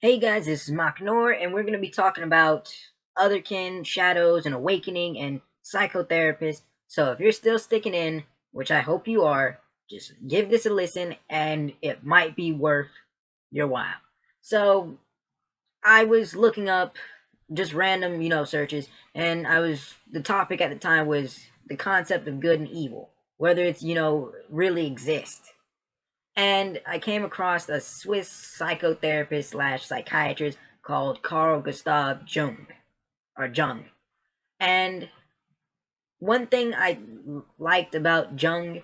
Hey guys, this is Maknor, and we're going to be talking about Otherkin, shadows, and awakening, and psychotherapists. So if you're still sticking in, which I hope you are, just give this a listen, and it might be worth your while. So I was looking up just random, searches, and the topic at the time was the concept of good and evil, whether it's, really exists. And I came across a Swiss psychotherapist slash psychiatrist called Carl Gustav Jung or Jung. And one thing I liked about Jung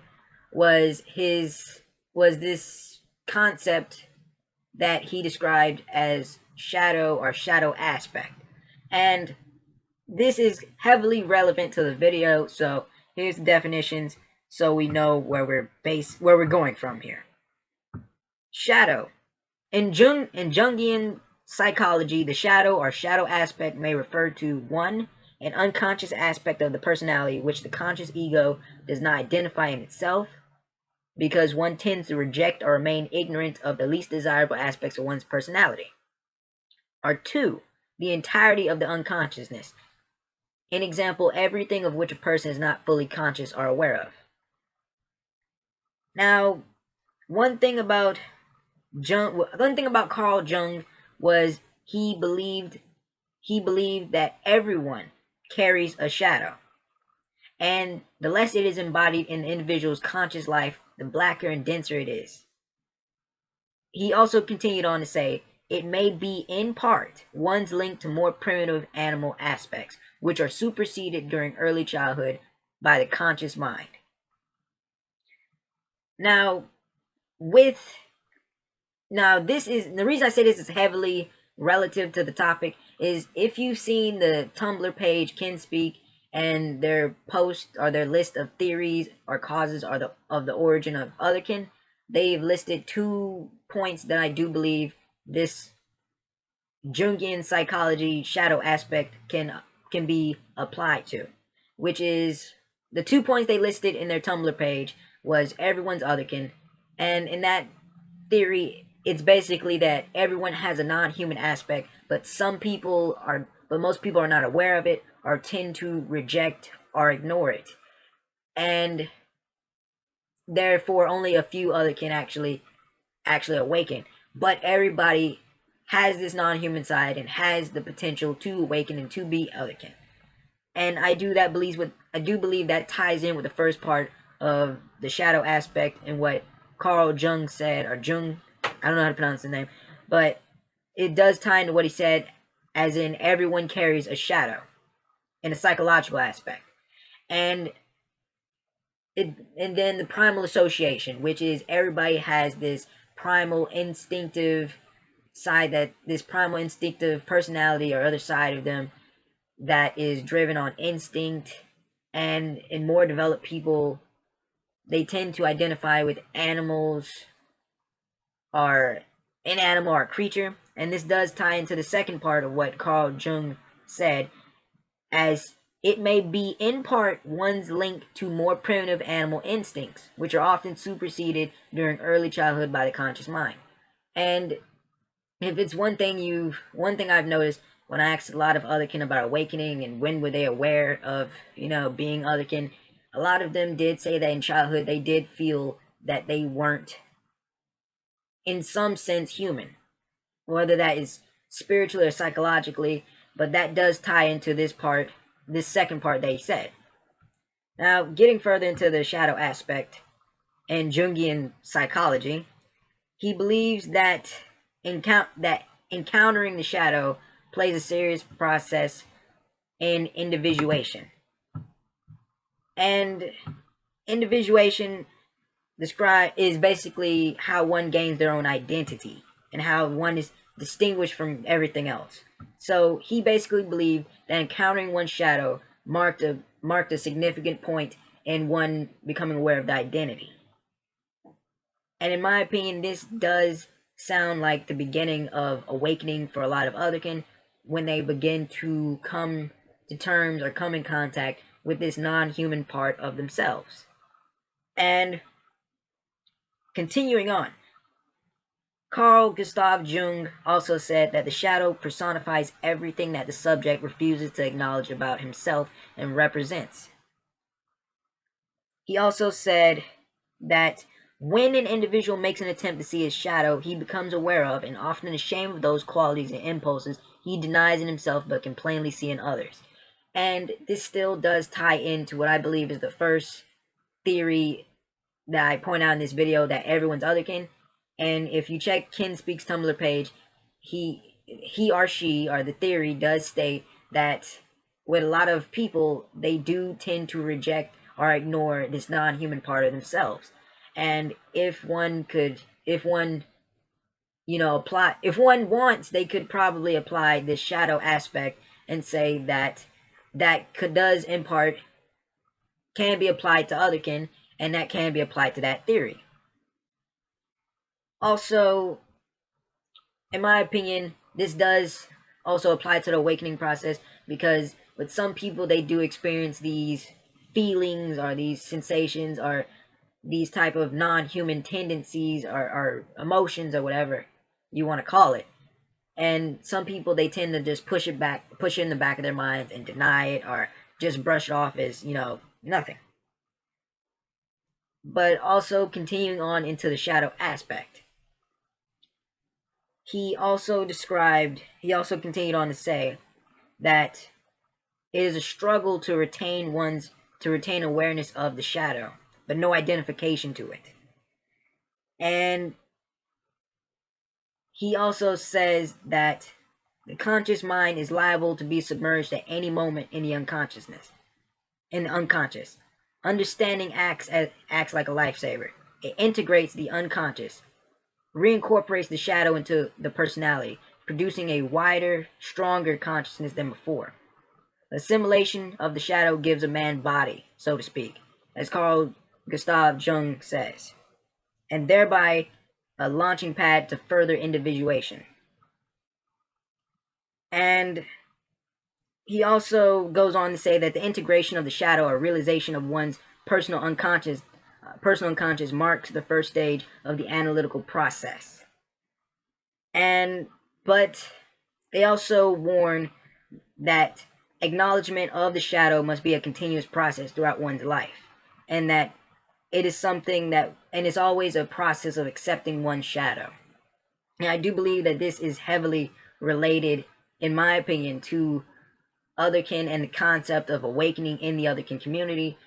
was his was this concept that he described as shadow or shadow aspect. And this is heavily relevant to the video, so here's the definitions so we know where we're going from here. Shadow. In Jungian psychology, the shadow or shadow aspect may refer to one, an unconscious aspect of the personality which the conscious ego does not identify in itself, because one tends to reject or remain ignorant of the least desirable aspects of one's personality. Or two, the entirety of the unconsciousness. An example, everything of which a person is not fully conscious or aware of. Now, one thing about Carl Jung was he believed that everyone carries a shadow, and the less it is embodied in the individual's conscious life, the blacker and denser it is. He also continued on to say, it may be in part one's link to more primitive animal aspects, which are superseded during early childhood by the conscious mind. Now, with this is the reason I say this is heavily relative to the topic is if you've seen the Tumblr page Can Speak and their post or their list of theories or causes or of the origin of Otherkin, they've listed 2 points that I do believe this Jungian psychology shadow aspect can be applied to, which is the 2 points they listed in their Tumblr page was everyone's Otherkin, and in that theory, it's basically that everyone has a non-human aspect, but most people are not aware of it or tend to reject or ignore it, and therefore only a few other can actually awaken. But everybody has this non-human side and has the potential to awaken and to be otherkin. And I do believe that ties in with the first part of the shadow aspect and what Carl Jung said, or Jung, I don't know how to pronounce the name, but it does tie into what he said, as in everyone carries a shadow in a psychological aspect. And then the primal association, which is everybody has this primal instinctive personality or other side of them that is driven on instinct. And in more developed people, they tend to identify with animals or an animal or creature. And this does tie into the second part of what Carl Jung said, as it may be in part one's link to more primitive animal instincts, which are often superseded during early childhood by the conscious mind. And if it's one thing I've noticed when I asked a lot of otherkin about awakening and when were they aware of, being otherkin, a lot of them did say that in childhood they did feel that they weren't, in some sense, human, whether that is spiritually or psychologically. But that does tie into this second part they said. Now, getting further into the shadow aspect and Jungian psychology, he believes that encountering the shadow plays a serious process in individuation. And individuation is basically how one gains their own identity and how one is distinguished from everything else. So he basically believed that encountering one's shadow marked a significant point in one becoming aware of the identity. And in my opinion, this does sound like the beginning of awakening for a lot of otherkin when they begin to come to terms or come in contact with this non-human part of themselves. And continuing on, Carl Gustav Jung also said that the shadow personifies everything that the subject refuses to acknowledge about himself and represents. He also said that when an individual makes an attempt to see his shadow, he becomes aware of and often ashamed of those qualities and impulses he denies in himself but can plainly see in others. And this still does tie into what I believe is the first theory that I point out in this video, that everyone's otherkin. And if you check Ken Speaks Tumblr page, he or she, or the theory does state that with a lot of people, they do tend to reject or ignore this non-human part of themselves. And if one, apply, if one wants, they could probably apply this shadow aspect and say that does in part can be applied to otherkin, and that can be applied to that theory. Also, in my opinion, this does also apply to the awakening process, because with some people, they do experience these feelings or these sensations or these type of non-human tendencies or emotions or whatever you want to call it. And some people, they tend to just push it in the back of their minds and deny it, or just brush it off as, nothing. But also continuing on into the shadow aspect. He also continued on to say that it is a struggle to retain awareness of the shadow, but no identification to it. And he also says that the conscious mind is liable to be submerged at any moment in the unconscious. Understanding acts like a lifesaver. It integrates the unconscious, reincorporates the shadow into the personality, producing a wider, stronger consciousness than before. Assimilation of the shadow gives a man body, so to speak, as Carl Gustav Jung says, and thereby a launching pad to further individuation. And he also goes on to say that the integration of the shadow or realization of one's personal unconscious marks the first stage of the analytical process. But they also warn that acknowledgement of the shadow must be a continuous process throughout one's life, and that it is something that, and it's always a process of accepting one's shadow. And I do believe that this is heavily related, in my opinion, to otherkin and the concept of awakening in the otherkin community.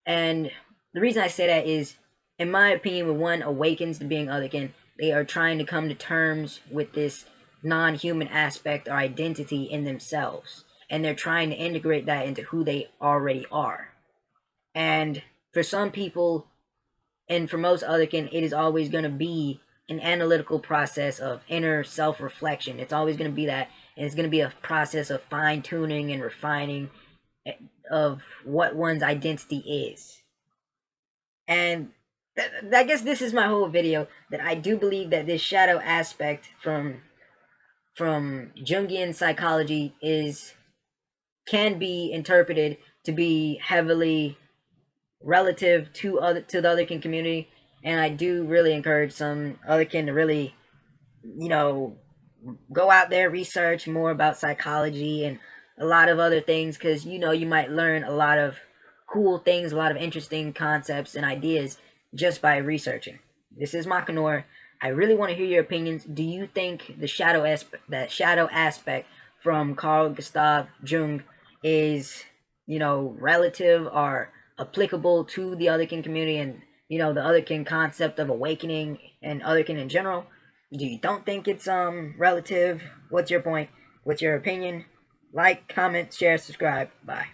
And the reason I say that is, in my opinion, when one awakens to being otherkin, they are trying to come to terms with this non-human aspect or identity in themselves, and they're trying to integrate that into who they already are. And for some people, and for most otherkin, it is always going to be an analytical process of inner self-reflection. It's always going to be that, and it's going to be a process of fine-tuning and refining of what one's identity is. And I guess this is my whole video, that I do believe that this shadow aspect from Jungian psychology can be interpreted to be heavily relative to the otherkin community. And I do really encourage some otherkin to really, go out there, research more about psychology and a lot of other things, because you might learn a lot of cool things, a lot of interesting concepts and ideas just by researching. This is Makanor. I really want to hear your opinions. Do you think the shadow aspect from Carl Gustav Jung is, relative or applicable to the otherkin community and, the otherkin concept of awakening and otherkin in general? Do you don't think it's relative? What's your point? What's your opinion? Like, comment, share, subscribe. Bye.